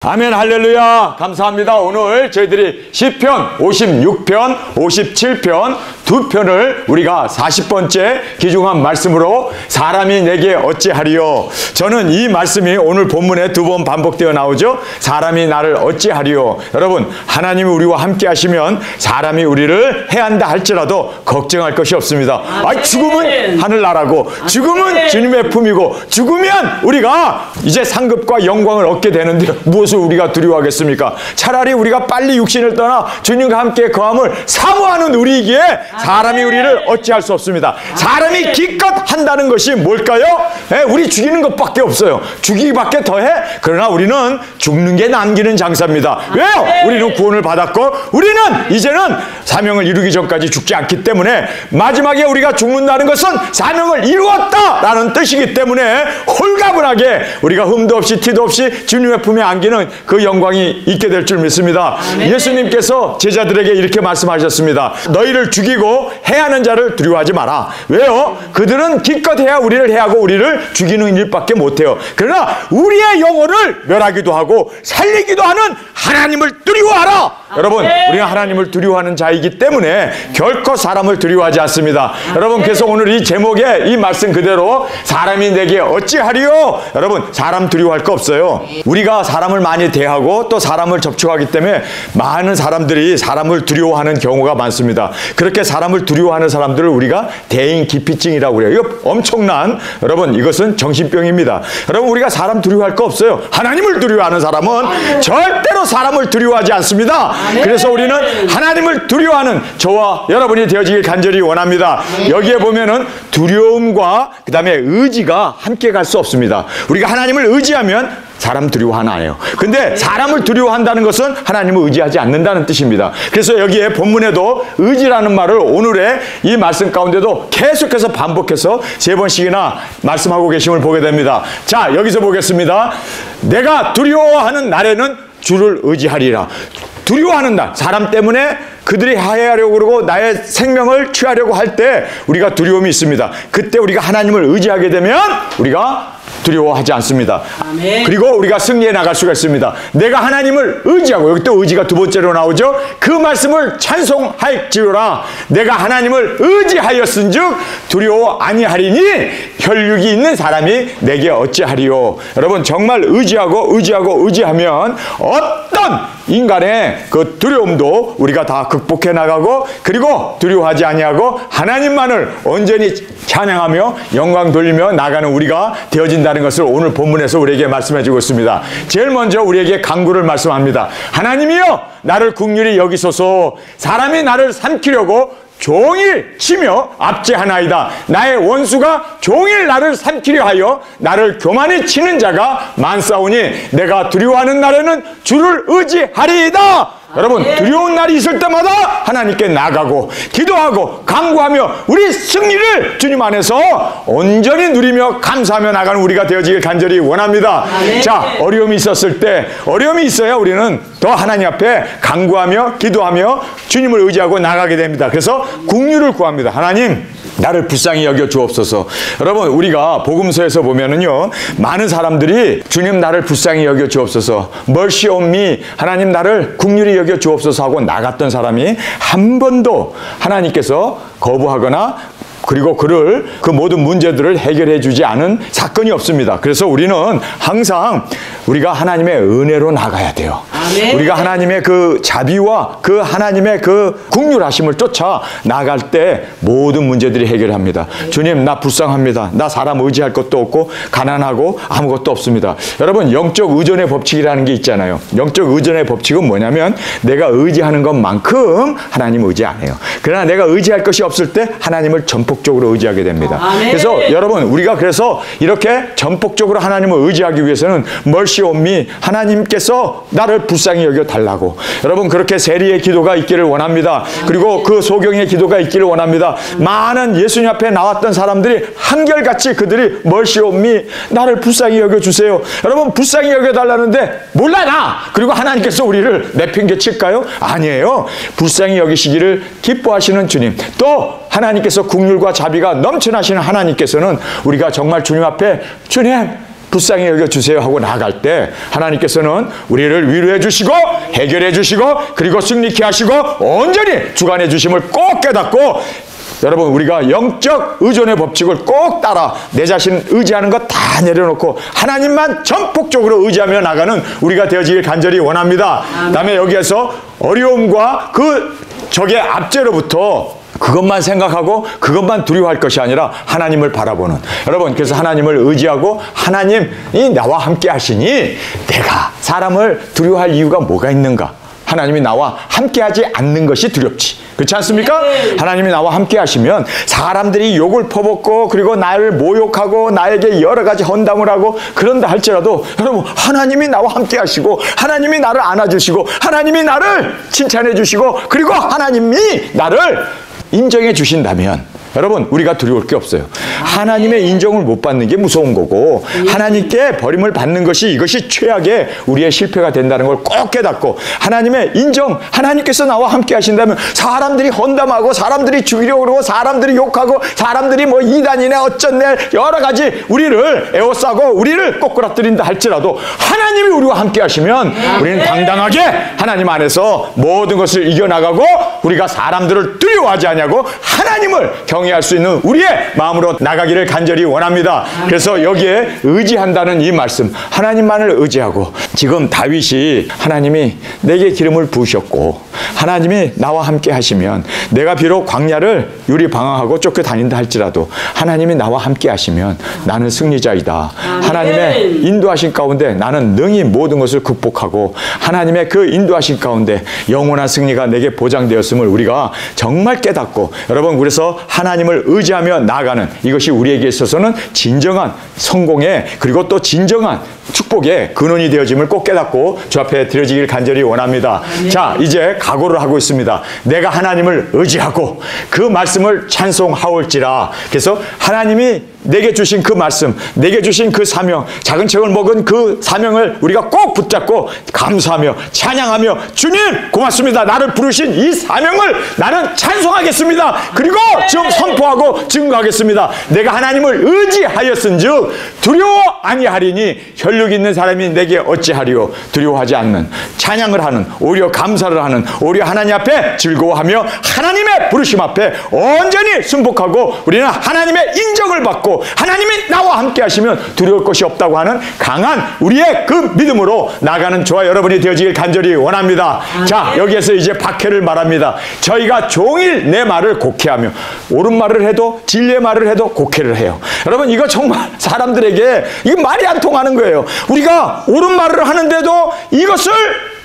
아멘, 할렐루야. 감사합니다. 오늘 저희들이 시편 56편, 57편 두 편을 우리가 40번째 기중한 말씀으로 사람이 내게 어찌하리요. 저는 이 말씀이 오늘 본문에 두 번 반복되어 나오죠. 사람이 나를 어찌하리요. 여러분, 하나님이 우리와 함께 하시면 사람이 우리를 해한다 할지라도 걱정할 것이 없습니다. 죽음은 하늘나라고, 죽음은 주님의 품이고, 죽으면 우리가 이제 상급과 영광을 얻게 되는데 무엇을 우리가 두려워하겠습니까? 차라리 우리가 빨리 육신을 떠나 주님과 함께 거함을 사모하는 우리이기에 사람이 우리를 어찌할 수 없습니다. 사람이 기껏 한다는 것이 뭘까요? 우리 죽이는 것밖에 없어요. 죽이기밖에 더해? 그러나 우리는 죽는 게 남기는 장사입니다. 왜요? 우리는 구원을 받았고 우리는 이제는 사명을 이루기 전까지 죽지 않기 때문에 마지막에 우리가 죽는다는 것은 사명을 이루었다라는 뜻이기 때문에 홀가분하게 우리가 흠도 없이 티도 없이 주님의 품에 안기는 그 영광이 있게 될 줄 믿습니다. 예수님께서 제자들에게 이렇게 말씀하셨습니다. 너희를 죽이고 해하는 자를 두려워하지 마라. 왜요? 그들은 기껏 해야 우리를 해하고 우리를 죽이는 일밖에 못해요. 그러나 우리의 영혼을 멸하기도 하고 살리기도 하는 하나님을 두려워하라. 여러분, 우리가 하나님을 두려워하는 자이기 때문에 결코 사람을 두려워하지 않습니다. 여러분, 그래서 오늘 이 제목에 이 말씀 그대로 사람이 내게 어찌하리요. 여러분, 사람 두려워할 거 없어요. 우리가 사람을 많이 대하고 또 사람을 접촉하기 때문에 많은 사람들이 사람을 두려워하는 경우가 많습니다. 그렇게 사람을 두려워하는 사람들을 우리가 대인 기피증이라고 그래요. 이거 엄청난, 여러분, 이것은 정신병입니다. 여러분, 우리가 사람 두려워할 거 없어요. 하나님을 두려워하는 사람은 절대로 사람을 두려워하지 않습니다. 그래서 우리는 하나님을 두려워하는 저와 여러분이 되어지길 간절히 원합니다. 여기에 보면은 두려움과 그 다음에 의지가 함께 갈 수 없습니다. 우리가 하나님을 의지하면 사람 두려워 하나 안 해요. 근데 사람을 두려워한다는 것은 하나님을 의지하지 않는다는 뜻입니다. 그래서 여기에 본문에도 의지라는 말을 오늘의 이 말씀 가운데도 계속해서 반복해서 3번씩이나 말씀하고 계심을 보게 됩니다. 자, 여기서 보겠습니다. 내가 두려워하는 날에는 주를 의지하리라. 두려워하는 날, 사람 때문에 그들이 하해하려고 그러고 나의 생명을 취하려고 할 때 우리가 두려움이 있습니다. 그때 우리가 하나님을 의지하게 되면 우리가 두려워하지 않습니다. 아멘. 그리고 우리가 승리해 나갈 수가 있습니다. 내가 하나님을 의지하고, 여기 또 의지가 두 번째로 나오죠. 그 말씀을 찬송할지로라. 내가 하나님을 의지하였은즉 두려워 아니하리니 혈육이 있는 사람이 내게 어찌하리요. 여러분, 정말 의지하면 어떤 인간의 그 두려움도 우리가 다 극복해 나가고, 그리고 두려워하지 아니하고 하나님만을 온전히 찬양하며 영광 돌리며 나가는 우리가 되어진다는 것을 오늘 본문에서 우리에게 말씀해 주고 있습니다. 제일 먼저 우리에게 간구를 말씀합니다. 하나님이여, 나를 긍휼히 여기소서. 사람이 나를 삼키려고 종일 치며 압제하나이다. 나의 원수가 종일 나를 삼키려 하여 나를 교만히 치는 자가 많사오니 내가 두려워하는 날에는 주를 의지하리이다. 여러분, 두려운 날이 있을 때마다 하나님께 나가고 기도하고 간구하며 우리 승리를 주님 안에서 온전히 누리며 감사하며 나가는 우리가 되어지길 간절히 원합니다. 자, 어려움이 있었을 때, 어려움이 있어야 우리는 더 하나님 앞에 간구하며 기도하며 주님을 의지하고 나가게 됩니다. 그래서 긍휼을 구합니다. 하나님, 나를 불쌍히 여겨 주옵소서. 여러분, 우리가 복음서에서 보면은요, 많은 사람들이 주님 나를 불쌍히 여겨 주옵소서, mercy on me, 하나님 나를 긍휼히 여겨 주옵소서 하고 나갔던 사람이 한 번도 하나님께서 거부하거나 그리고 그 모든 문제들을 해결해 주지 않은 사건이 없습니다. 그래서 우리는 항상 우리가 하나님의 은혜로 나가야 돼요. 아멘. 우리가 하나님의 그 자비와 그 하나님의 그 긍휼하심을 쫓아 나갈 때 모든 문제들이 해결합니다. 주님, 나 불쌍합니다. 나 사람 의지할 것도 없고 가난하고 아무것도 없습니다. 여러분, 영적 의존의 법칙이라는 게 있잖아요. 영적 의존의 법칙은 뭐냐면 내가 의지하는 것만큼 하나님 의지 안 해요. 그러나 내가 의지할 것이 없을 때 하나님을 전폭적으로 의지하게 됩니다. 그래서 여러분, 우리가 그래서 이렇게 전폭적으로 하나님을 의지하기 위해서는 mercy on me, 하나님께서 나를 불쌍히 여겨 달라고, 여러분, 그렇게 세리의 기도가 있기를 원합니다. 그리고 그 소경의 기도가 있기를 원합니다. 많은 예수님 앞에 나왔던 사람들이 한결같이 그들이 mercy on me, 나를 불쌍히 여겨 주세요. 여러분, 불쌍히 여겨 달라는데 몰라 나, 그리고 하나님께서 우리를 내팽개칠까요? 아니에요. 불쌍히 여기시기를 기뻐하시는 주님, 또 하나님께서 긍휼과 자비가 넘쳐나시는 하나님께서는 우리가 정말 주님 앞에, 주님 불쌍히 여겨주세요 하고 나아갈 때 하나님께서는 우리를 위로해 주시고 해결해 주시고 그리고 승리케 하시고 온전히 주관해 주심을 꼭 깨닫고 여러분 우리가 영적 의존의 법칙을 꼭 따라 내 자신 의지하는 것 다 내려놓고 하나님만 전폭적으로 의지하며 나가는 우리가 되어지길 간절히 원합니다. 그다음에 여기에서 어려움과 그 적의 압제로부터 그것만 생각하고 그것만 두려워할 것이 아니라 하나님을 바라보는 여러분 그래서 하나님을 의지하고 하나님이 나와 함께 하시니 내가 사람을 두려워할 이유가 뭐가 있는가? 하나님이 나와 함께하지 않는 것이 두렵지. 그렇지 않습니까? 하나님이 나와 함께 하시면 사람들이 욕을 퍼붓고 그리고 나를 모욕하고 나에게 여러 가지 헌담을 하고 그런다 할지라도 여러분 하나님이 나와 함께 하시고 하나님이 나를 안아주시고 하나님이 나를 칭찬해 주시고 그리고 하나님이 나를 인정해 주신다면 여러분 우리가 두려울 게 없어요. 하나님의 인정을 못 받는 게 무서운 거고 하나님께 버림을 받는 것이 이것이 최악의 우리의 실패가 된다는 걸 꼭 깨닫고 하나님의 인정 하나님께서 나와 함께 하신다면 사람들이 헌담하고 사람들이 죽이려고 그러고 사람들이 욕하고 사람들이 뭐 이단이네 어쩐네 여러 가지 우리를 에워싸고 우리를 꼬꾸라뜨린다 할지라도 하나님이 우리와 함께 하시면 우리는 당당하게 하나님 안에서 모든 것을 이겨나가고 우리가 사람들을 두려워하지 않냐고 하나님을 경외할 수 있는 우리의 마음으로 나가기를 간절히 원합니다. 그래서 여기에 의지한다는 이 말씀 하나님만을 의지하고 지금 다윗이 하나님이 내게 기름을 부으셨고 하나님이 나와 함께 하시면 내가 비록 광야를 유리방황하고 쫓겨다닌다 할지라도 하나님이 나와 함께 하시면 나는 승리자이다. 하나님의 인도하신 가운데 나는 능히 모든 것을 극복하고 하나님의 그 인도하신 가운데 영원한 승리가 내게 보장되었음을 우리가 정말 깨닫고 여러분 그래서 하나님을 의지하며 나아가는 이것이 우리에게 있어서는 진정한 성공의 그리고 또 진정한 축복의 근원이 되어짐을 꼭 깨닫고 주 앞에 드려지길 간절히 원합니다. 자 이제 각오를 하고 있습니다. 내가 하나님을 의지하고 그 말씀을 찬송하올지라. 그래서 하나님이 내게 주신 그 말씀 내게 주신 그 사명 작은 책을 먹은 그 사명을 우리가 꼭 붙잡고 감사하며 찬양하며 주님 고맙습니다. 나를 부르신 이 사명을 나는 찬송하겠습니다. 그리고 지금 선포하고 증거하겠습니다. 내가 하나님을 의지하였은즉 두려워 아니하리니 혈육 있는 사람이 내게 어찌하리요. 두려워하지 않는 찬양을 하는 오히려 감사를 하는 오히려 하나님 앞에 즐거워하며 하나님의 부르심 앞에 온전히 순복하고 우리는 하나님의 인정을 받고 하나님이 나와 함께 하시면 두려울 것이 없다고 하는 강한 우리의 그 믿음으로 나가는 저와 여러분이 되어지길 간절히 원합니다. 자 여기에서 이제 박해를 말합니다. 저희가 종일 내 말을 곡해하며 옳은 말을 해도 진리의 말을 해도 곡해를 해요. 여러분 이거 정말 사람들에게 이거 말이 안 통하는 거예요. 우리가 옳은 말을 하는데도 이것을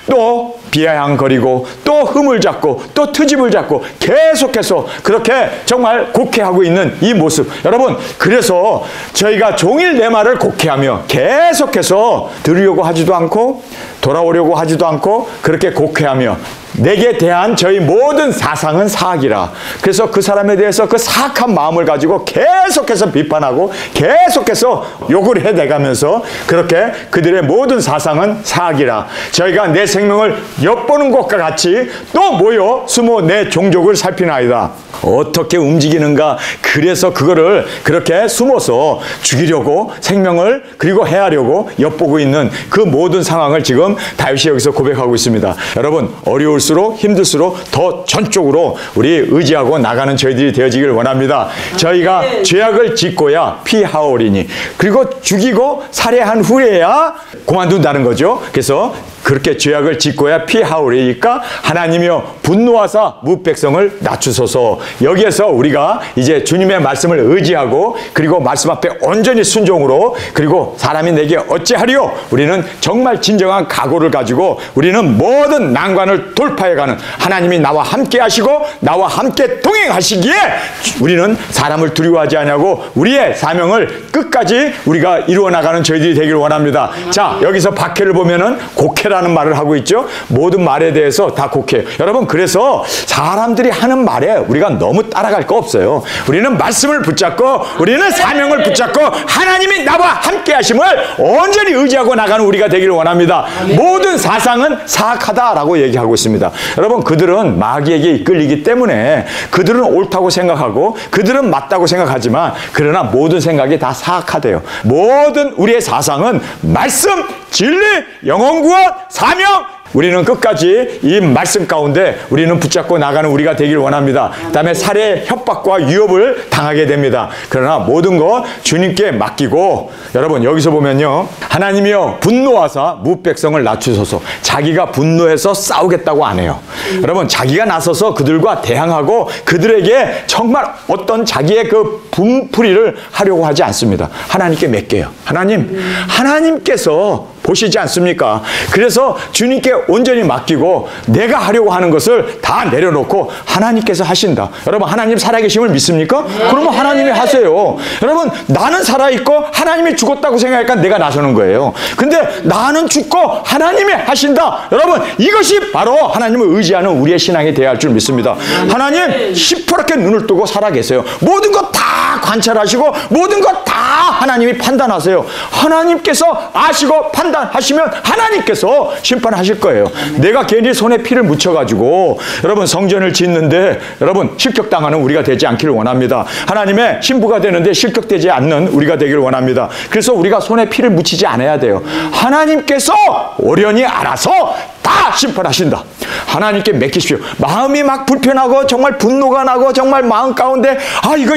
또 비아냥거리고 또 흠을 잡고 또 트집을 잡고 계속해서 그렇게 정말 곡해하고 있는 이 모습 여러분 그래서 저희가 종일 내 말을 곡해하며 계속해서 들으려고 하지도 않고 돌아오려고 하지도 않고 그렇게 곡해하며 내게 대한 저희 모든 사상은 사악이라. 그래서 그 사람에 대해서 그 사악한 마음을 가지고 계속해서 비판하고 계속해서 욕을 해대가면서 그렇게 그들의 모든 사상은 사악이라. 저희가 내 생명을 엿보는 것과 같이 또 모여 숨어 내 종족을 살피나이다. 어떻게 움직이는가. 그래서 그거를 그렇게 숨어서 죽이려고 생명을 그리고 해하려고 엿보고 있는 그 모든 상황을 지금 다윗이 여기서 고백하고 있습니다. 여러분 어려울수록 힘들수록 더 전적으로 우리 의지하고 나가는 저희들이 되어지길 원합니다. 저희가 죄악을 짓고야 피하오리니 그리고 죽이고 살해한 후에야 그만둔다는 거죠. 그래서 그렇게 죄악을 짓고야 피하오리니까 하나님이여 분노하사 무백성을 낮추소서. 여기에서 우리가 이제 주님의 말씀을 의지하고 그리고 말씀 앞에 온전히 순종으로 그리고 사람이 내게 어찌하리요. 우리는 정말 진정한 각오를 가지고 우리는 모든 난관을 돌파해가는 하나님이 나와 함께 하시고 나와 함께 동행하시기에 우리는 사람을 두려워하지 않냐고 우리의 사명을 끝까지 우리가 이루어 나가는 저희들이 되기를 원합니다. 자 여기서 박해를 보면은 곡해라 곡해라는 말을 하고 있죠. 모든 말에 대해서 다 곡해요. 여러분, 그래서 사람들이 하는 말에 우리가 너무 따라갈 거 없어요. 우리는 말씀을 붙잡고 우리는 사명을 붙잡고 하나님이 나와 함께 하심을 온전히 의지하고 나가는 우리가 되기를 원합니다. 모든 사상은 사악하다라고 얘기하고 있습니다. 여러분, 그들은 마귀에게 이끌리기 때문에 그들은 옳다고 생각하고 그들은 맞다고 생각하지만 그러나 모든 생각이 다 사악하대요. 모든 우리의 사상은 말씀, 진리, 영혼구원, 사명, 우리는 끝까지 이 말씀 가운데 우리는 붙잡고 나가는 우리가 되길 원합니다. 그다음에 살해, 협박과 위협을 당하게 됩니다. 그러나 모든 것 주님께 맡기고, 여러분 여기서 보면요, 하나님이여 분노하사 무백성을 낮추소서. 자기가 분노해서 싸우겠다고 안 해요. 여러분, 자기가 나서서 그들과 대항하고 그들에게 정말 어떤 자기의 그 분풀이를 하려고 하지 않습니다. 하나님께 맡겨요. 하나님께서 보시지 않습니까? 그래서 주님께 온전히 맡기고 내가 하려고 하는 것을 다 내려놓고 하나님께서 하신다. 여러분, 하나님 살아계심을 믿습니까? 그러면 하나님이 하세요. 여러분, 나는 살아있고 하나님이 죽었다고 생각하니까 내가 나서는 거예요. 근데 나는 죽고 하나님이 하신다. 여러분, 이것이 바로 하나님을 의지하는 우리의 신앙이 되어야 할 줄 믿습니다. 하나님 시퍼렇게 눈을 뜨고 살아계세요. 모든 것 다 관찰하시고 모든 것 다 하나님이 판단하세요. 하나님께서 아시고 판단하시면 하나님께서 심판하실 거예요. 내가 괜히 손에 피를 묻혀가지고 여러분 성전을 짓는데 여러분 실격당하는 우리가 되지 않기를 원합니다. 하나님의 신부가 되는데 실격되지 않는 우리가 되기를 원합니다. 그래서 우리가 손에 피를 묻히지 않아야 돼요. 하나님께서 오련히 알아서 다 심판하신다. 하나님께 맡기십시오. 마음이 막 불편하고 정말 분노가 나고 정말 마음 가운데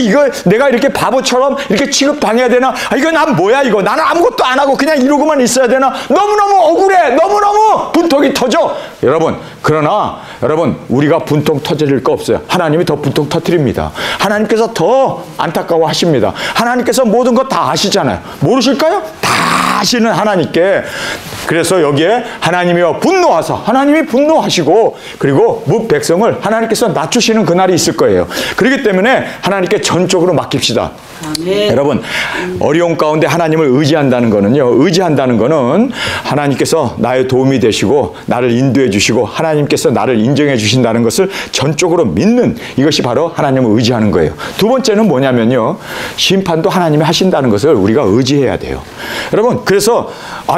이거 내가 이렇게 바보처럼 이렇게 취급당해야 되나? 이거 난 뭐야 이거? 나는 아무것도 안 하고 그냥 이러고만 있어야 되나? 너무너무 억울해. 너무너무 분통이 터져. 그러나 여러분 우리가 분통 터질 거 없어요. 하나님이 더 분통 터뜨립니다. 하나님께서 더 안타까워하십니다. 하나님께서 모든 것 다 아시잖아요. 모르실까요? 다 아시는 하나님께, 그래서 여기에 하나님이여 분노하사, 하나님이 분노하시고 그리고 무백성을 하나님께서 낮추시는 그날이 있을 거예요. 그렇기 때문에 하나님께 전적으로 맡깁시다. 아멘. 여러분, 어려운 가운데 하나님을 의지한다는 거는 하나님께서 나의 도움이 되시고 나를 인도해 주시고 하나님께서 나를 인정해 주신다는 것을 전적으로 믿는, 이것이 바로 하나님을 의지하는 거예요. 두 번째는 뭐냐면요, 심판도 하나님이 하신다는 것을 우리가 의지해야 돼요. 여러분, 그래서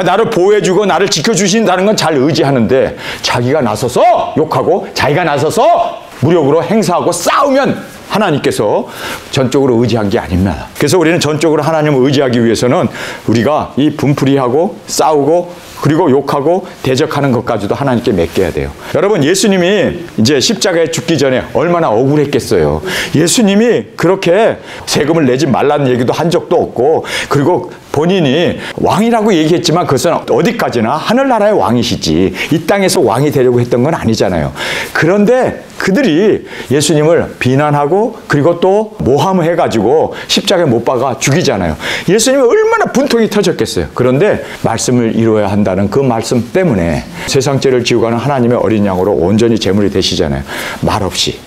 나를 보호해 주고 나를 지켜 주신다는 건 잘 의지하는데 자기가 나서서 욕하고 자기가 나서서 무력으로 행사하고 싸우면 하나님께서 전적으로 의지한 게 아닙니다. 그래서 우리는 전적으로 하나님을 의지하기 위해서는 우리가 이 분풀이하고 싸우고 그리고 욕하고 대적하는 것까지도 하나님께 맡겨야 돼요. 여러분, 예수님이 이제 십자가에 죽기 전에 얼마나 억울했겠어요. 예수님이 그렇게 세금을 내지 말라는 얘기도 한 적도 없고, 그리고 본인이 왕이라고 얘기했지만 그것은 어디까지나 하늘나라의 왕이시지 이 땅에서 왕이 되려고 했던 건 아니잖아요. 그런데 그들이 예수님을 비난하고 그리고 또 모함을 해가지고 십자가에 못 박아 죽이잖아요. 예수님은 얼마나 분통이 터졌겠어요. 그런데 말씀을 이루어야 한다는 그 말씀 때문에 세상 죄를 지고 가는 하나님의 어린 양으로 온전히 제물이 되시잖아요. 말없이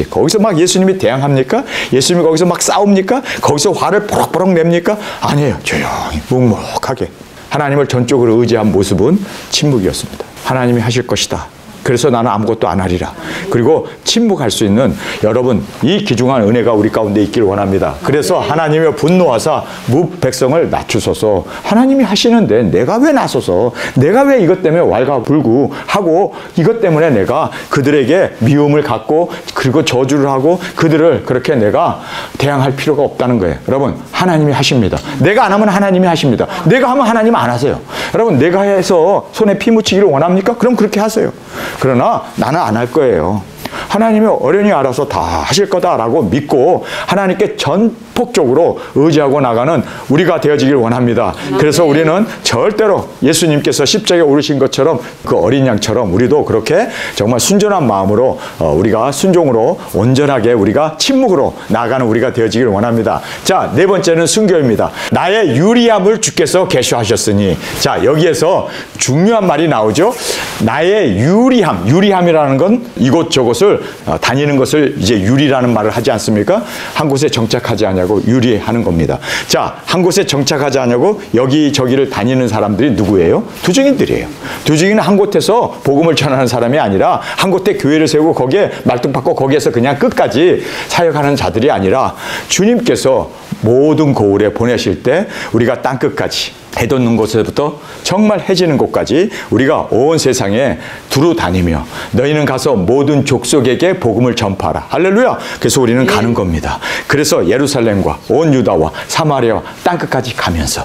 거기서 막 예수님이 대항합니까? 예수님이 거기서 막 싸웁니까? 거기서 화를 포럭포럭 냅니까? 아니에요. 조용히 묵묵하게 하나님을 전적으로 의지한 모습은 침묵이었습니다. 하나님이 하실 것이다. 그래서 나는 아무것도 안 하리라. 그리고 침묵할 수 있는 여러분, 이 귀중한 은혜가 우리 가운데 있기를 원합니다. 그래서 하나님이 분노하사 무백성을 낮추소서. 하나님이 하시는데 내가 왜 나서서, 내가 왜 이것 때문에 왈가불구하고 이것 때문에 내가 그들에게 미움을 갖고 그리고 저주를 하고 그들을 그렇게 내가 대항할 필요가 없다는 거예요. 여러분, 하나님이 하십니다. 내가 안 하면 하나님이 하십니다. 내가 하면 하나님은 안 하세요. 여러분, 내가 해서 손에 피 묻히기를 원합니까? 그럼 그렇게 하세요. 그러나 나는 안 할 거예요. 하나님이 어련히 알아서 다 하실 거다라고 믿고 하나님께 전폭적으로 의지하고 나가는 우리가 되어지길 원합니다. 그래서 우리는 절대로 예수님께서 십자가에 오르신 것처럼 그 어린 양처럼 우리도 그렇게 정말 순전한 마음으로 우리가 순종으로 온전하게 우리가 침묵으로 나가는 우리가 되어지길 원합니다. 자, 네 번째는 순교입니다. 나의 유리함을 주께서 계수하셨으니. 자, 여기에서 중요한 말이 나오죠. 나의 유리함이라는 건 이곳저곳을 다니는 것을 이제 유리라는 말을 하지 않습니까? 한 곳에 정착하지 않냐고 유리하는 겁니다. 자, 한 곳에 정착하지 않냐고 여기저기를 다니는 사람들이 누구예요? 두증인들이에요. 두증인은 한 곳에서 복음을 전하는 사람이 아니라 한 곳에 교회를 세우고 거기에 말뚝박고 거기에서 그냥 끝까지 사역하는 자들이 아니라 주님께서 모든 고을에 보내실 때 우리가 땅끝까지 해 돋는 곳에부터 정말 해지는 곳까지 우리가 온 세상에 두루 다니며 너희는 가서 모든 족속에게 복음을 전파하라. 할렐루야. 그래서 우리는 가는 겁니다. 그래서 예루살렘과 온 유다와 사마리아와 땅끝까지 가면서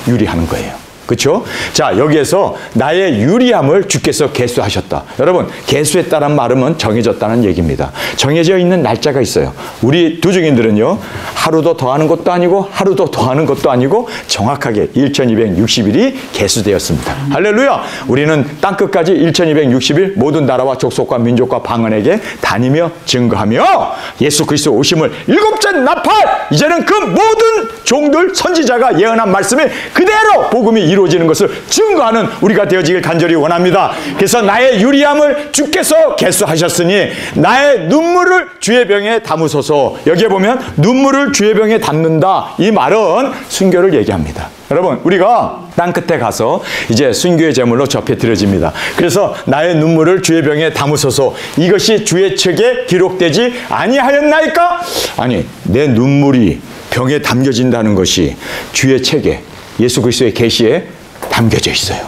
유리하는 거예요. 그렇죠? 자, 여기에서 나의 유리함을 주께서 계수하셨다. 여러분, 계수했다는 말은 정해졌다는 얘기입니다. 정해져 있는 날짜가 있어요. 우리 두증인들은요, 하루도 더하는 것도 아니고 하루도 더하는 것도 아니고 정확하게 1260일이 계수되었습니다. 할렐루야! 우리는 땅끝까지 1260일 모든 나라와 족속과 민족과 방언에게 다니며 증거하며 예수 그리스도 오심을 일곱째 나팔! 이제는 그 모든 종들 선지자가 예언한 말씀이 그대로 복음이 이루어지는 것을 증거하는 우리가 되어지길 간절히 원합니다. 그래서 나의 유리함을 주께서 계수하셨으니 나의 눈물을 주의 병에 담으소서. 여기에 보면 눈물을 주의 병에 담는다. 이 말은 순교를 얘기합니다. 여러분, 우리가 땅끝에 가서 이제 순교의 제물로 접해 드려집니다. 그래서 나의 눈물을 주의 병에 담으소서. 이것이 주의 책에 기록되지 아니하였나이까? 아니, 내 눈물이 병에 담겨진다는 것이 주의 책에 예수 그리스도의 계시에 담겨져 있어요.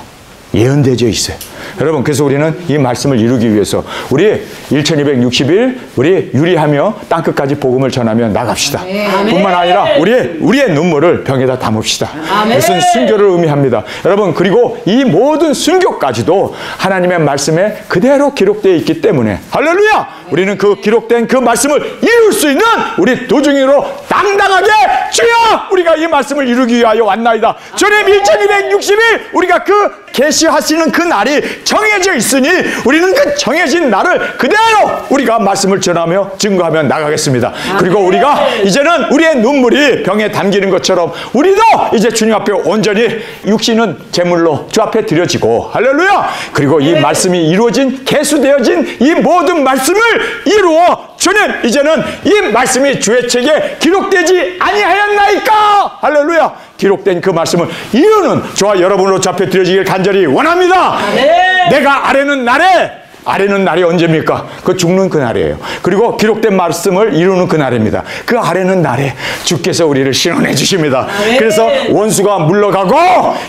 예언되어 있어요. 여러분, 그래서 우리는 이 말씀을 이루기 위해서 우리 1260일 우리 유리하며 땅끝까지 복음을 전하며 나갑시다. 아멘. 뿐만 아니라 우리의 눈물을 병에다 담읍시다. 무슨 순교를 의미합니다. 여러분, 그리고 이 모든 순교까지도 하나님의 말씀에 그대로 기록되어 있기 때문에 할렐루야! 우리는 그 기록된 그 말씀을 이룰 수 있는 우리 도중이로 당당하게 주여! 우리가 이 말씀을 이루기 위하여 왔나이다. 주님 1260일 우리가 그 계시하시는 그 날이 정해져 있으니 우리는 그 정해진 날을 그대로 우리가 말씀을 전하며 증거하며 나가겠습니다. 그리고 우리가 이제는 우리의 눈물이 병에 담기는 것처럼 우리도 이제 주님 앞에 온전히 육신은 제물로 주 앞에 드려지고 할렐루야. 그리고 이 말씀이 이루어진 계수되어진 이 모든 말씀을 이루어 주님 이제는 이 말씀이 주의 책에 기록되지 아니하였나이까. 할렐루야. 기록된 그 말씀을 이루는 저와 여러분으로 잡혀 드려지길 간절히 원합니다. 내가 아뢰는 날이 언제입니까? 그 죽는 그 날이에요. 그리고 기록된 말씀을 이루는 그 날입니다. 그 아뢰는 날에 주께서 우리를 신원해 주십니다. 그래서 원수가 물러가고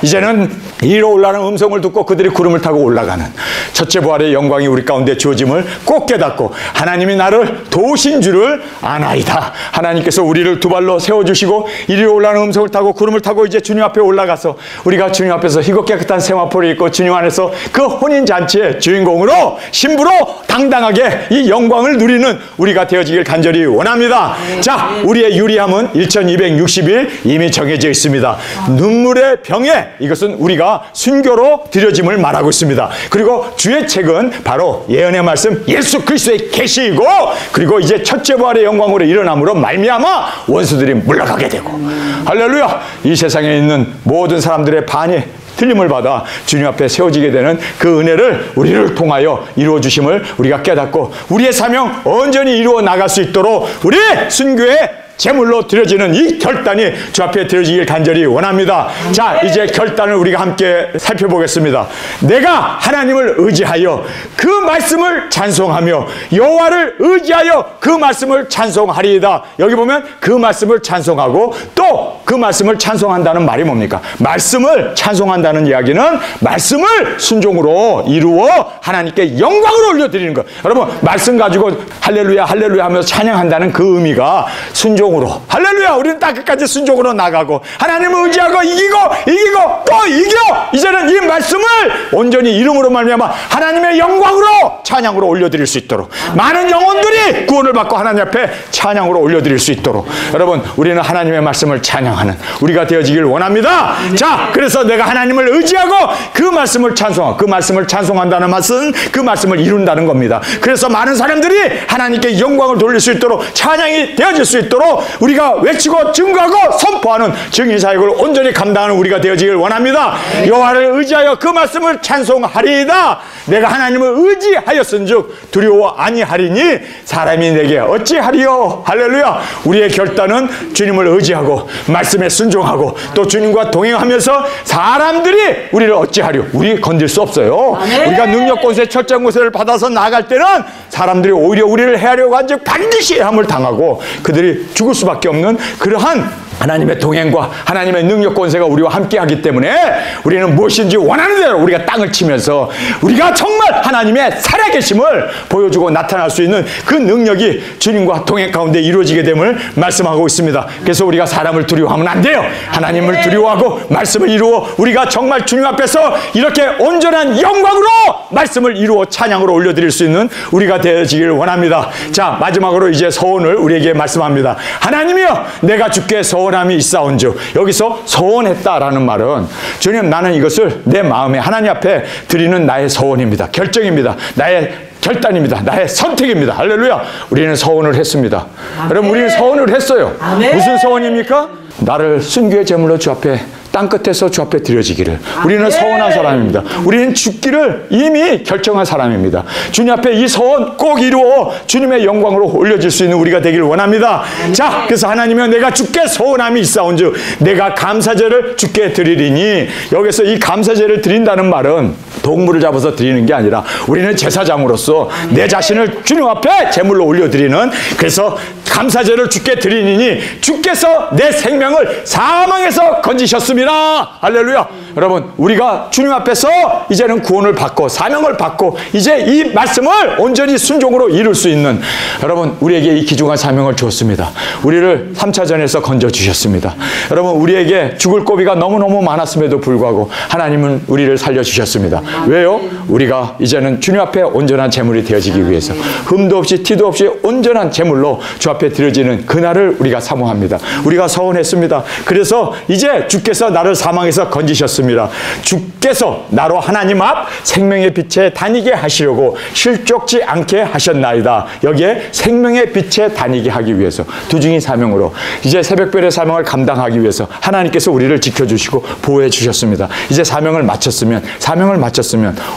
이제는 이로 올라가는 음성을 듣고 그들이 구름을 타고 올라가는 첫째 부활의 영광이 우리 가운데 주어짐을 꼭 깨닫고 하나님이 나를 도우신 줄을 아나이다. 하나님께서 우리를 두 발로 세워주시고 이리로 올라가는 음성을 타고 구름을 타고 이제 주님 앞에 올라가서 우리가 주님 앞에서 희고 깨끗한 세마포를 입고 주님 안에서 그 혼인잔치의 주인공으로 신부로 당당하게 이 영광을 누리는 우리가 되어지길 간절히 원합니다. 자, 우리의 유리함은 1260일 이미 정해져 있습니다. 눈물의 병에 이것은 우리가 순교로 드려짐을 말하고 있습니다. 그리고 주의 책은 바로 예언의 말씀 예수 그리스도의 계시이고 그리고 이제 첫째 부활의 영광으로 일어남으로 말미암아 원수들이 물러가게 되고 할렐루야. 이 세상에 있는 모든 사람들의 반이 틀림을 받아 주님 앞에 세워지게 되는 그 은혜를 우리를 통하여 이루어 주심을 우리가 깨닫고 우리의 사명 온전히 이루어 나갈 수 있도록 우리 순교의 제물로 드려지는 이 결단이 주 앞에 드려지길 간절히 원합니다. 자, 이제 결단을 우리가 함께 살펴보겠습니다. 내가 하나님을 의지하여 그 말씀을 찬송하며 여호와를 의지하여 그 말씀을 찬송하리이다. 여기 보면 그 말씀을 찬송하고 또 그 말씀을 찬송한다는 말이 뭡니까? 말씀을 찬송한다는 이야기는 말씀을 순종으로 이루어 하나님께 영광을 올려드리는 것. 여러분, 말씀 가지고 할렐루야 할렐루야 하면서 찬양한다는 그 의미가 순종으로 할렐루야. 우리는 딱 끝까지 순종으로 나가고 하나님을 의지하고 이기고 또 이겨. 이제는 이 말씀을 온전히 이름으로 말미암아 하나님의 영광으로 찬양으로 올려드릴 수 있도록 많은 영혼들이 구원을 받고 하나님 앞에 찬양으로 올려드릴 수 있도록 여러분, 우리는 하나님의 말씀을 찬양 찬양하는 우리가 되어지길 원합니다. 자, 그래서 내가 하나님을 의지하고 그 말씀을 찬송하고 그 말씀을 찬송한다는 말씀은 그 말씀을 이룬다는 겁니다. 그래서 많은 사람들이 하나님께 영광을 돌릴 수 있도록 찬양이 되어질 수 있도록 우리가 외치고 증거하고 선포하는 증인사역을 온전히 감당하는 우리가 되어지길 원합니다. 여호와를 의지하여 그 말씀을 찬송하리이다. 내가 하나님을 의지하였은즉 두려워 아니하리니 사람이 내게 어찌하리요. 할렐루야. 우리의 결단은 주님을 의지하고 말씀에 순종하고 또 주님과 동행하면서 사람들이 우리를 어찌하려. 우리 건들 수 없어요. 우리가 능력 권세 철장 권세를 받아서 나아갈 때는 사람들이 오히려 우리를 해하려고 한즉 반드시 해함을 당하고 그들이 죽을 수밖에 없는 그러한 하나님의 동행과 하나님의 능력 권세가 우리와 함께하기 때문에 우리는 무엇인지 원하는 대로 우리가 땅을 치면서 우리가 정말 하나님의 살아계심을 보여주고 나타날 수 있는 그 능력이 주님과 동행 가운데 이루어지게 됨을 말씀하고 있습니다. 그래서 우리가 사람을 두려워하면 안 돼요. 하나님을 두려워하고 말씀을 이루어 우리가 정말 주님 앞에서 이렇게 온전한 영광으로 말씀을 이루어 찬양으로 올려드릴 수 있는 우리가 되어지기를 원합니다. 자, 마지막으로 이제 서원을 우리에게 말씀합니다. 하나님이여 내가 주께 서원함이 있사온즉, 여기서 서원했다라는 말은 주님 나는 이것을 내 마음에 하나님 앞에 드리는 나의 서원입니다. 결정입니다. 나의 결단입니다. 나의 선택입니다. 할렐루야. 우리는 서원을 했습니다. 여러분 우리는 서원을 했어요. 무슨 서원입니까? 나를 순교의 제물로 주 앞에 땅끝에서 주 앞에 드려지기를. 우리는 서원한 사람입니다. 우리는 죽기를 이미 결정한 사람입니다. 주님 앞에 이 서원 꼭 이루어 주님의 영광으로 올려질 수 있는 우리가 되기를 원합니다. 자, 그래서 하나님이여 내가 주께 서원함이 있사온즉 내가 감사제를 주께 드리리니, 여기서 이 감사제를 드린다는 말은 동물을 잡아서 드리는 게 아니라 우리는 제사장으로서 내 자신을 주님 앞에 제물로 올려드리는, 그래서 감사제를 주께 드리니 주께서 내 생명을 사망에서 건지셨습니다. 할렐루야. 여러분 우리가 주님 앞에서 이제는 구원을 받고 사명을 받고 이제 이 말씀을 온전히 순종으로 이룰 수 있는, 여러분 우리에게 이 귀중한 사명을 주었습니다. 우리를 3차전에서 건져주셨습니다. 여러분 우리에게 죽을 고비가 너무너무 많았음에도 불구하고 하나님은 우리를 살려주셨습니다. 왜요? 우리가 이제는 주님 앞에 온전한 제물이 되어지기 위해서 흠도 없이 티도 없이 온전한 제물로 주 앞에 드려지는 그날을 우리가 사모합니다. 우리가 서원했습니다. 그래서 이제 주께서 나를 사망에서 건지셨습니다. 주께서 나로 하나님 앞 생명의 빛에 다니게 하시려고 실족지 않게 하셨나이다. 여기에 생명의 빛에 다니게 하기 위해서 두중인 사명으로 이제 새벽별의 사명을 감당하기 위해서 하나님께서 우리를 지켜주시고 보호해 주셨습니다. 이제 사명을 마쳤으면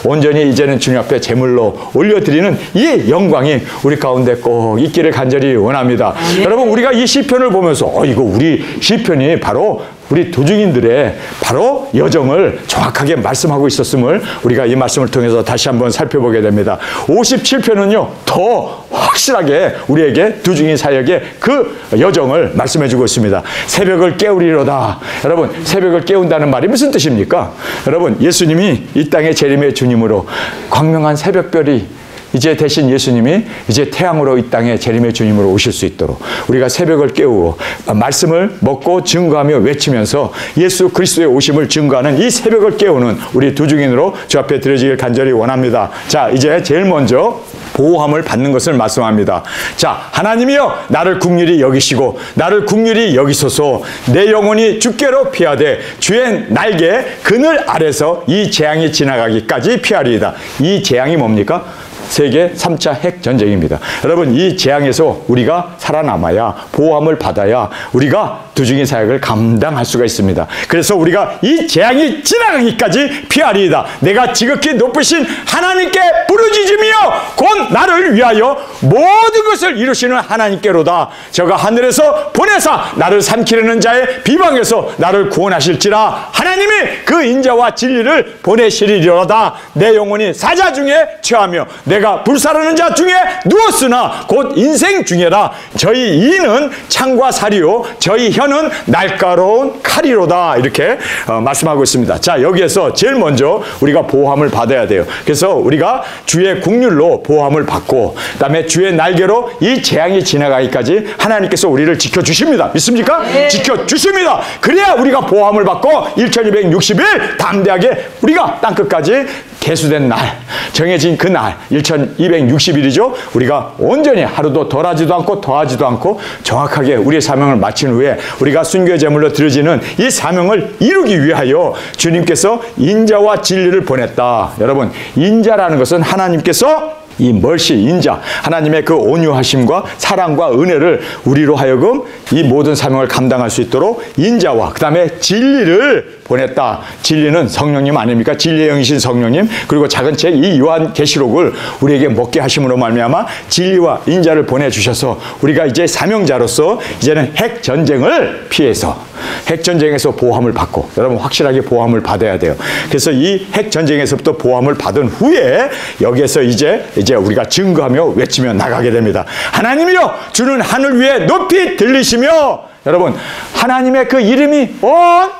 온전히 이제는 주님 앞에 제물로 올려드리는 이 영광이 우리 가운데 꼭 있기를 간절히 원합니다. 여러분 우리가 이 시편을 보면서 이거 우리 시편이 바로 우리 도중인들의 바로 여정을 정확하게 말씀하고 있었음을 우리가 이 말씀을 통해서 다시 한번 살펴보게 됩니다. 57편은요 더 확실하게 우리에게 두중인 사역의 그 여정을 말씀해주고 있습니다. 새벽을 깨우리로다. 여러분 새벽을 깨운다는 말이 무슨 뜻입니까? 여러분 예수님이 이 땅의 재림의 주님으로 광명한 새벽별이 이제 대신 예수님이 이제 태양으로 이 땅에 재림의 주님으로 오실 수 있도록 우리가 새벽을 깨우고 말씀을 먹고 증거하며 외치면서 예수 그리스도의 오심을 증거하는 이 새벽을 깨우는 우리 두중인으로 주 앞에 드려지길 간절히 원합니다. 자, 이제 제일 먼저 보호함을 받는 것을 말씀합니다. 자, 하나님이여 나를 긍휼히 여기시고 나를 긍휼히 여기소서. 내 영혼이 주께로 피하되 주의 날개 그늘 아래서 이 재앙이 지나가기까지 피하리이다. 이 재앙이 뭡니까? 세계 3차 핵전쟁입니다. 여러분 이 재앙에서 우리가 살아남아야 보호함을 받아야 우리가 두중인 사역을 감당할 수가 있습니다. 그래서 우리가 이 재앙이 지나가기까지 피하리이다. 내가 지극히 높으신 하나님께 부르짖으며 곧 나를 위하여 모든 것을 이루시는 하나님께로다. 저가 하늘에서 보내사 나를 삼키려는 자의 비방에서 나를 구원하실지라. 하나님이 그 인자와 진리를 보내시리로다. 내 영혼이 사자 중에 처하며 내가 불사르는 자 중에 누웠으나 곧 인생 중에라. 저희 이는 창과 살이요 저희 혀는 날카로운 칼이로다. 이렇게 말씀하고 있습니다. 자, 여기에서 제일 먼저 우리가 보호함을 받아야 돼요. 그래서 우리가 주의 긍휼로 보호함을 받고 그다음에 주의 날개로 이 재앙이 지나가기까지 하나님께서 우리를 지켜주십니다. 믿습니까? 네. 지켜주십니다. 그래야 우리가 보호함을 받고 1260일 담대하게 우리가 땅끝까지 계수된 날, 정해진 그날 1260일이죠. 우리가 온전히 하루도 덜하지도 않고 더하지도 않고 정확하게 우리의 사명을 마친 후에 우리가 순교의 제물로 드려지는 이 사명을 이루기 위하여 주님께서 인자와 진리를 보냈다. 여러분, 인자라는 것은 하나님께서 이 멀시 인자, 하나님의 그 온유하심과 사랑과 은혜를 우리로 하여금 이 모든 사명을 감당할 수 있도록 인자와 그 다음에 진리를 보냈다. 진리는 성령님 아닙니까? 진리의 영이신 성령님. 그리고 작은 책 이 요한계시록을 우리에게 먹게 하심으로 말미암아 진리와 인자를 보내주셔서 우리가 이제 사명자로서 이제는 핵전쟁을 피해서 핵전쟁에서 보호함을 받고, 여러분 확실하게 보호함을 받아야 돼요. 그래서 이 핵전쟁에서부터 보호함을 받은 후에 여기에서 이제 우리가 증거하며 외치며 나가게 됩니다. 하나님이여, 주는 하늘 위에 높이 들리시며, 여러분 하나님의 그 이름이 온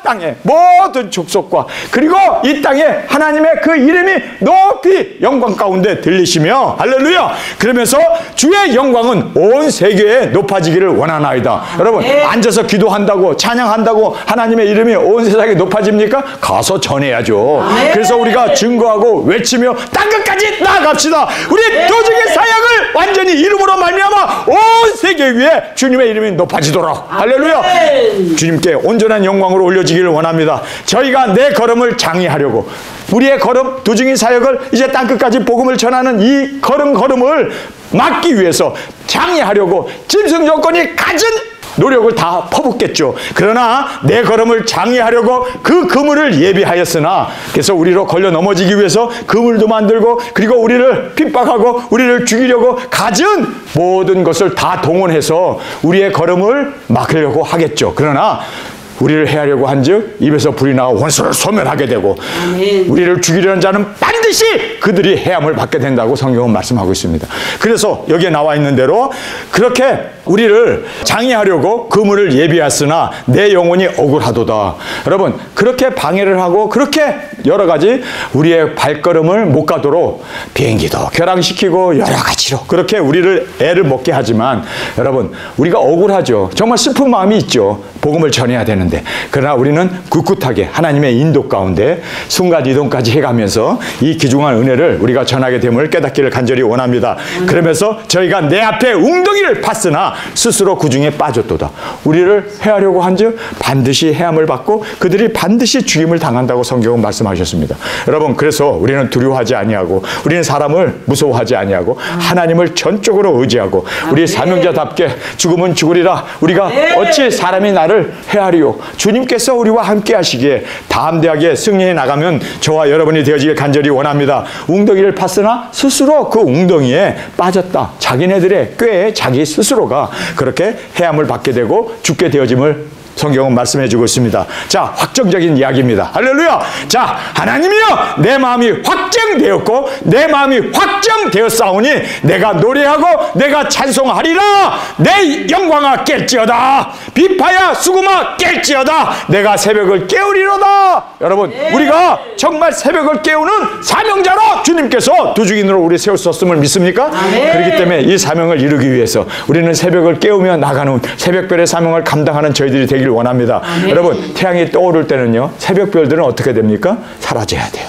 땅에 모든 족속과 그리고 이 땅에 하나님의 그 이름이 높이 영광 가운데 들리시며, 할렐루야. 그러면서 주의 영광은 온 세계에 높아지기를 원하나이다. 여러분 앉아서 기도한다고 찬양한다고 하나님의 이름이 온 세상에 높아집니까? 가서 전해야죠. 그래서 우리가 증거하고 외치며 땅끝까지 나아갑시다. 우리 도중의 사역을 완전히 이름으로 말미암아 온 세계 위에 주님의 이름이 높아지도록, 할렐루야. 주님께 온전한 영광으로 올려지기를 원합니다. 저희가 내 걸음을 장의하려고, 우리의 걸음 도중의 사역을 이제 땅끝까지 복음을 전하는 이 걸음을 막기 위해서 장의하려고 짐승 조건이 갖은 노력을 다 퍼붓겠죠. 그러나 내 걸음을 장의하려고 그 그물을 예비하였으나, 그래서 우리로 걸려 넘어지기 위해서 그물도 만들고 그리고 우리를 핍박하고 우리를 죽이려고 갖은 모든 것을 다 동원해서 우리의 걸음을 막으려고 하겠죠. 그러나 우리를 해하려고 한즉 입에서 불이 나와 원수를 소멸하게 되고, 아멘. 우리를 죽이려는 자는 반드시 그들이 해함을 받게 된다고 성경은 말씀하고 있습니다. 그래서 여기에 나와 있는 대로 그렇게 우리를 장애하려고 그물을 예비했으나 내 영혼이 억울하도다. 여러분 그렇게 방해를 하고 그렇게 여러 가지 우리의 발걸음을 못 가도록 비행기도 결항시키고 여러 가지로 그렇게 우리를 애를 먹게 하지만, 여러분 우리가 억울하죠. 정말 슬픈 마음이 있죠. 복음을 전해야 되는데. 그러나 우리는 꿋꿋하게 하나님의 인도 가운데 순간 이동까지 해가면서 이 귀중한 은혜를 우리가 전하게 됨을 깨닫기를 간절히 원합니다. 그러면서 저희가 내 앞에 웅덩이를 팠으나 스스로 그 중에 빠졌도다. 우리를 해하려고 한즉 반드시 해함을 받고 그들이 반드시 죽임을 당한다고 성경은 말씀하셨습니다. 여러분 그래서 우리는 두려워하지 아니하고 우리는 사람을 무서워하지 아니하고 하나님을 전적으로 의지하고 우리 사명자답게 죽으면 죽으리라. 우리가 어찌 사람이 나를 해하리요. 주님께서 우리와 함께 하시기에 담대하게 승리해 나가면 저와 여러분이 되어지길 간절히 원합니다. 웅덩이를 팠으나 스스로 그 웅덩이에 빠졌다. 자기네들의 꾀에 자기 스스로가 그렇게 해함을 받게 되고 죽게 되어짐을 성경은 말씀해 주고 있습니다. 자, 확정적인 이야기입니다. 할렐루야. 자, 하나님이여, 내 마음이 확정되었고 내 마음이 확정되었사오니 내가 노래하고 내가 찬송하리라. 내 영광아 깰지어다. 비파야 수금아 깰지어다. 내가 새벽을 깨우리로다. 여러분 우리가 정말 새벽을 깨우는 사명자로 주님께서 두중인으로 우리 세우셨음을 믿습니까? 그렇기 때문에 이 사명을 이루기 위해서 우리는 새벽을 깨우며 나가는 새벽별의 사명을 감당하는 저희들이 되기를 원합니다. 여러분 태양이 떠오를 때는요 새벽별들은 어떻게 됩니까? 사라져야 돼요.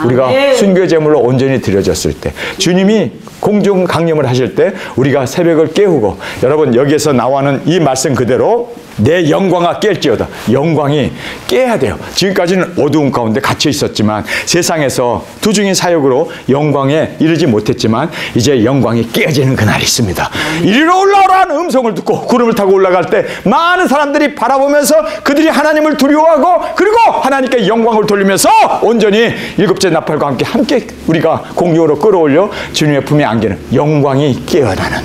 우리가 순교 제물로 온전히 드려졌을 때, 주님이 공중 강림을 하실 때 우리가 새벽을 깨우고, 여러분 여기에서 나와는 이 말씀 그대로 내 영광아 깰지어다. 영광이 깨야 돼요. 지금까지는 어두운 가운데 갇혀 있었지만 세상에서 두중인 사역으로 영광에 이르지 못했지만 이제 영광이 깨어지는 그날이 있습니다. 이리로 올라오라는 음성을 듣고 구름을 타고 올라갈 때 많은 사람들이 바라보면서 그들이 하나님을 두려워하고 그리고 하나님께 영광을 돌리면서 온전히 일곱째 나팔과 함께 우리가 공중으로 끌어올려 주님의 품에 안기는 영광이 깨어나는,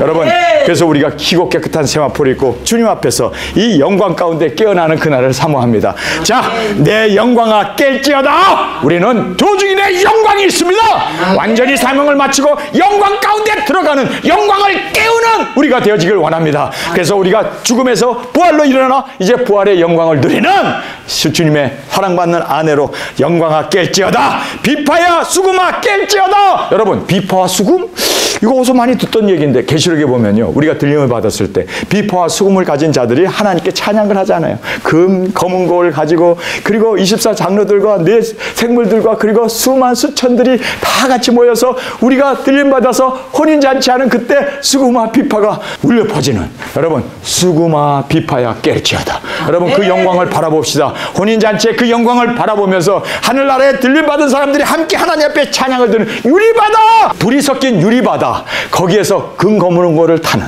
여러분 그래서 우리가 희고 깨끗한 세마포를 입고 주님 앞에서 이 영광 가운데 깨어나는 그날을 사모합니다. 자, 내 영광아 깰지어다. 우리는 도중인의 영광이 있습니다. 완전히 사명을 마치고 영광 가운데 들어가는 영광을 깨우는 우리가 되어지길 원합니다. 그래서 우리가 죽음에서 부활로 일어나 이제 부활의 영광을 누리는 주님의 사랑받는 아내로 영광아 깰지어다. 비파야 수금아 깰지어다. 여러분 비파와 수금 이거 어디서 많이 듣던 얘기인데 계시록에 보면요, 우리가 들림을 받았을 때 비파와 수금을 가진 자들이 하나님께 찬양을 하잖아요. 금, 검은 고를 가지고, 그리고 24장로들과 네 생물들과 그리고 수천들이 다 같이 모여서 우리가 들림 받아서 혼인잔치하는 그때 수금과 비파가 울려 퍼지는, 여러분 수금아 비파야 깰지어다. 여러분 그 영광을 바라봅시다. 혼인잔치의 그 영광을 바라보면서 하늘나라에 들림 받은 사람들이 함께 하나님 앞에 찬양을 드는 유리바다, 불이 섞인 유리바다, 거기에서 금거무는 거를 타는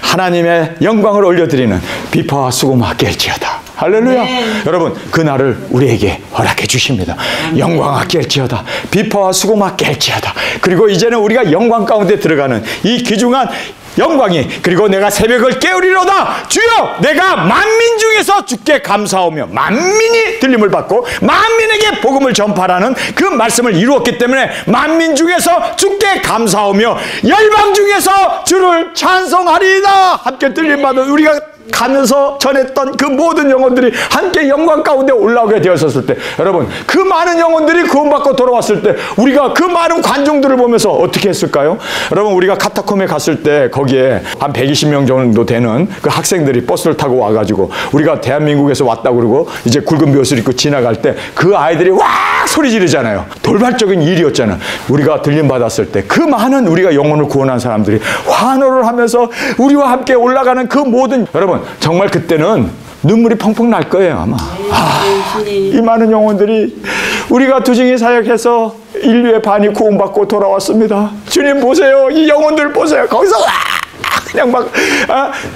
하나님의 영광을 올려드리는 비파와 수금아 깰지어다. 할렐루야. 여러분 그날을 우리에게 허락해 주십니다. 영광아 깰지어다, 비파와 수금아 깰지어다. 그리고 이제는 우리가 영광 가운데 들어가는 이 귀중한 영광이, 그리고 내가 새벽을 깨우리로다. 주여 내가 만민 중에서 주께 감사하며, 만민이 들림을 받고 만민에게 복음을 전파라는 그 말씀을 이루었기 때문에 만민 중에서 주께 감사하며 열방 중에서 주를 찬송하리이다. 함께 들림 받은 우리가 가면서 전했던 그 모든 영혼들이 함께 영광 가운데 올라오게 되었을 때, 여러분 그 많은 영혼들이 구원받고 돌아왔을 때 우리가 그 많은 관중들을 보면서 어떻게 했을까요? 여러분 우리가 카타콤에 갔을 때 거기에 한 120명 정도 되는 그 학생들이 버스를 타고 와가지고 우리가 대한민국에서 왔다고 그러고 이제 굵은 벼슬 입고 지나갈 때 그 아이들이 와 소리 지르잖아요. 돌발적인 일이었잖아요. 우리가 들림 받았을 때 그 많은 우리가 영혼을 구원한 사람들이 환호를 하면서 우리와 함께 올라가는 그 모든, 여러분 정말 그때는 눈물이 펑펑 날 거예요 아마. 이 많은 영혼들이 우리가 두증이 사역해서 인류의 반이 구원받고 돌아왔습니다. 주님 보세요, 이 영혼들 보세요. 거기서 그냥 막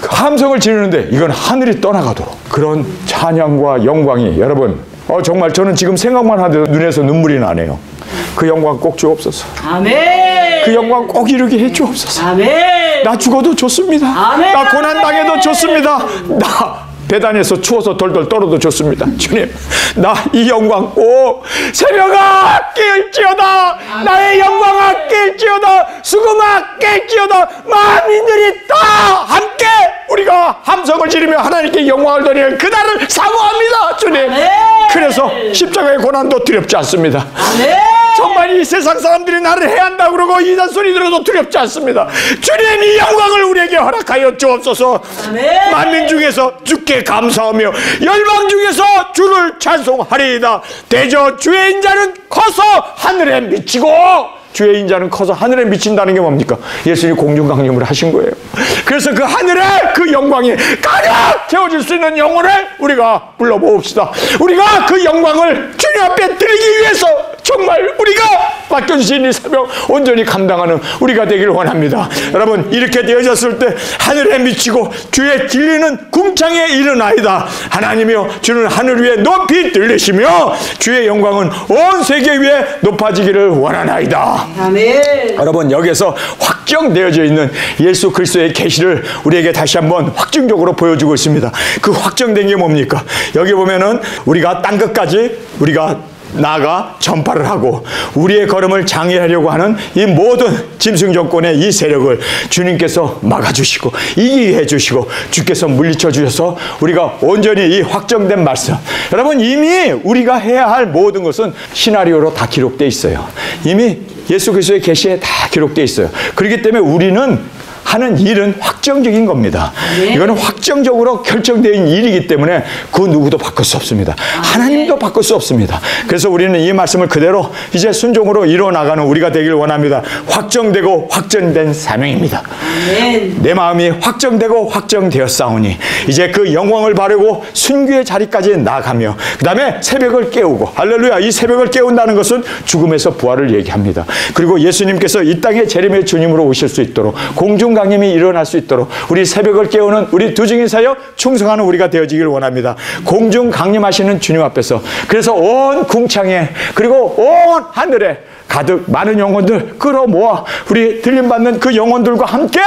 함성을 지르는데 이건 하늘이 떠나가도록 그런 찬양과 영광이, 여러분 정말 저는 지금 생각만 하도 눈에서 눈물이 나네요. 그 영광 꼭 주옵소서. 아멘. 그 영광 꼭 이루게 해 주옵소서. 아멘. 나 죽어도 좋습니다. 아멘. 나 고난당해도 좋습니다. 나 배단에서 추워서 돌돌 떨어도 좋습니다. 주님, 나 이 영광 꼭 새벽아 깰지어다. 나의 영광아 깰지어다. 수금아 깰지어다. 만민들이 다 함께 우리가 함성을 지르며 하나님께 영광을 돌리는 그날을 사모합니다. 주님. 아멘. 그래서 십자가의 고난도 두렵지 않습니다. 아멘. 정말 이 세상 사람들이 나를 해한다고 그러고 이단 소리 들어도 두렵지 않습니다. 주님 이 영광을 우리에게 허락하여 주옵소서. 아멘. 만민 중에서 주께 감사하며 열방 중에서 주를 찬송하리이다. 대저 주의 인자는 커서 하늘에 미치고, 주의 인자는 커서 하늘에 미친다는 게 뭡니까? 예수님이 공중강림을 하신 거예요. 그래서 그 하늘에 그 영광이 가득 채워질 수 있는 영혼을 우리가 불러봅시다. 우리가 그 영광을 주님 앞에 드리기 위해서 정말 우리가 맡겨주신 이 새벽 온전히 감당하는 우리가 되기를 원합니다. 여러분 이렇게 되어졌을 때 하늘에 미치고 주의 진리는 궁창에 이르나이다. 하나님이여 주는 하늘 위에 높이 들리시며 주의 영광은 온 세계 위에 높아지기를 원하나이다. 아멘. 여러분 여기서 확정되어져 있는 예수 그리스도의 계시를 우리에게 다시 한번 확증적으로 보여주고 있습니다. 그 확정된 게 뭡니까? 여기 보면은 우리가 땅 끝까지 우리가 나아가 전파를 하고 우리의 걸음을 장애하려고 하는 이 모든 짐승 정권의 이 세력을 주님께서 막아주시고 이기게 해주시고 주께서 물리쳐 주셔서 우리가 온전히 이 확정된 말씀, 여러분 이미 우리가 해야 할 모든 것은 시나리오로 다 기록되어 있어요. 이미 예수 그리스도의 계시에 다 기록되어 있어요. 그렇기 때문에 우리는 하는 일은 확정적인 겁니다. 이거는 확정적으로 결정된 일이기 때문에 그 누구도 바꿀 수 없습니다. 하나님도 바꿀 수 없습니다. 그래서 우리는 이 말씀을 그대로 이제 순종으로 이루어나가는 우리가 되길 원합니다. 확정되고 확정된 사명입니다. 내 마음이 확정되고 확정되었사오니 이제 그 영광을 바르고 순교의 자리까지 나아가며 그 다음에 새벽을 깨우고, 할렐루야, 이 새벽을 깨운다는 것은 죽음에서 부활을 얘기합니다. 그리고 예수님께서 이 땅에 재림의 주님으로 오실 수 있도록 공중 강림이 일어날 수 있도록 우리 새벽을 깨우는 우리 두증인 사역 충성하는 우리가 되어지기를 원합니다. 공중 강림하시는 주님 앞에서, 그래서 온 궁창에 그리고 온 하늘에 가득 많은 영혼들 끌어모아 우리 들림받는 그 영혼들과 함께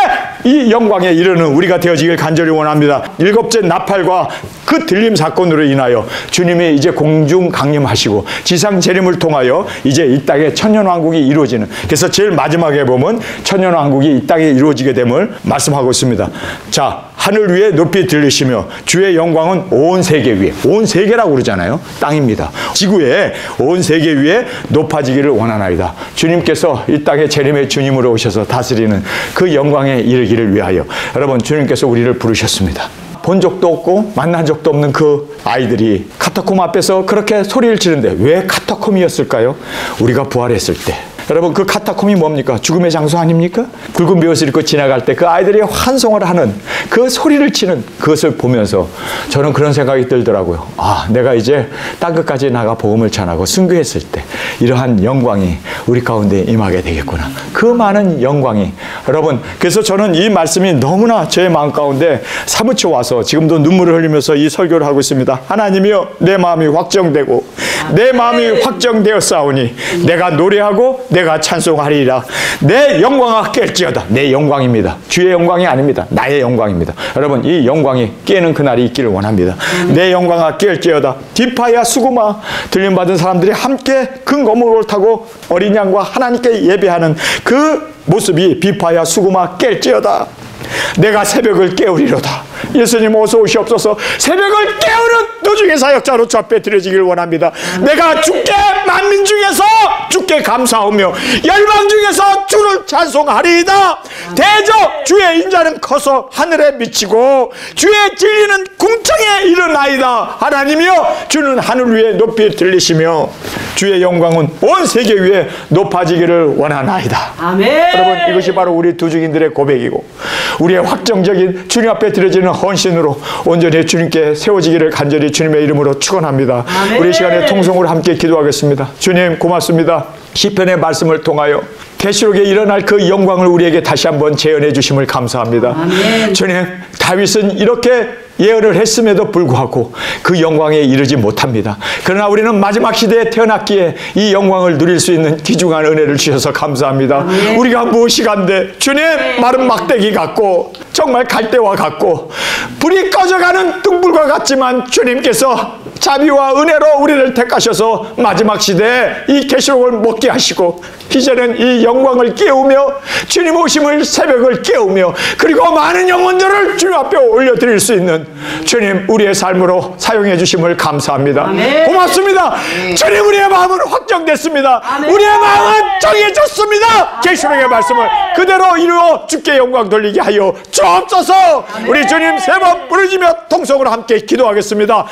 이 영광에 이르는 우리가 되어지길 간절히 원합니다. 일곱째 나팔과 그 들림 사건으로 인하여 주님이 이제 공중 강림하시고 지상 재림을 통하여 이제 이 땅에 천년왕국이 이루어지는, 그래서 제일 마지막에 보면 천년왕국이 이 땅에 이루어지게 됨을 말씀하고 있습니다. 자, 하늘 위에 높이 들리시며 주의 영광은 온 세계 위에, 온 세계라고 그러잖아요. 땅입니다. 지구에 온 세계 위에 높아지기를 원하나이다. 주님께서 이 땅에 재림의 주님으로 오셔서 다스리는 그 영광에 이르기를 위하여 여러분, 주님께서 우리를 부르셨습니다. 본 적도 없고 만난 적도 없는 그 아이들이 카타콤 앞에서 그렇게 소리를 지르는데 왜 카타콤이었을까요? 우리가 부활했을 때. 여러분, 그 카타콤이 뭡니까? 죽음의 장소 아닙니까? 굵은 베옷을 입고 지나갈 때 그 아이들이 환송을 하는 그 소리를 치는 그것을 보면서 저는 그런 생각이 들더라고요. 아, 내가 이제 땅끝까지 나가 복음을 전하고 순교했을 때 이러한 영광이 우리 가운데 임하게 되겠구나. 그 많은 영광이. 여러분, 그래서 저는 이 말씀이 너무나 제 마음 가운데 사무쳐 와서 지금도 눈물을 흘리면서 이 설교를 하고 있습니다. 하나님이여, 내 마음이 확정되고 내 마음이 확정되었사오니 내가 노래하고 내가 찬송하리라. 내 영광아 깰지어다. 내 영광입니다. 주의 영광이 아닙니다. 나의 영광입니다. 여러분, 이 영광이 깨는 그날이 있기를 원합니다. 내 영광아 깰지어다. 디파야 수구마. 들림받은 사람들이 함께 큰 거물을 타고 어린 양과 하나님께 예배하는 그 모습이 비파야 수구마 깰지어다. 내가 새벽을 깨우리로다. 예수님 어서 오시옵소서. 새벽을 깨우는 노중의 사역자로 저 앞에 드려지길 원합니다. 내가 주께 만민 중에서 주께 감사하며 열방 중에서 주를 찬송하리이다. 대저 주의 인자는 커서 하늘에 미치고 주의 진리는 궁창에 이르나이다. 하나님이여, 주는 하늘 위에 높이 들리시며 주의 영광은 온 세계 위에 높아지기를 원하나이다. 아멘. 여러분, 이것이 바로 우리 두 증인들의 고백이고 우리의 확정적인 주님 앞에 드려지는 헌신으로 온전히 주님께 세워지기를 간절히 주님의 이름으로 축원합니다. 아멘. 우리 시간에 통성으로 함께 기도하겠습니다. 주님 고맙습니다. 시편의 말씀을 통하여 계시록에 일어날 그 영광을 우리에게 다시 한번 재현해 주심을 감사합니다. 아멘. 주님, 다윗은 이렇게 예언을 했음에도 불구하고 그 영광에 이르지 못합니다. 그러나 우리는 마지막 시대에 태어났기에 이 영광을 누릴 수 있는 귀중한 은혜를 주셔서 감사합니다. 아멘. 우리가 무엇이 간데 주님, 마른 막대기 같고 정말 갈대와 같고 불이 꺼져가는 등불과 같지만 주님께서 자비와 은혜로 우리를 택하셔서 마지막 시대에 이 계시록을 먹게 하시고 이제는 이 영광을 깨우며 주님 오심을 새벽을 깨우며 그리고 많은 영혼들을 주님 앞에 올려드릴 수 있는 주님, 우리의 삶으로 사용해 주심을 감사합니다. 아멘. 고맙습니다. 주님, 우리의 마음은 확정됐습니다. 아멘. 우리의 마음은 정해졌습니다. 계시록의 말씀을 그대로 이루어 주께 영광 돌리게 하여 주옵소서. 우리 주님 세 번 부르짖며 통성으로 함께 기도하겠습니다.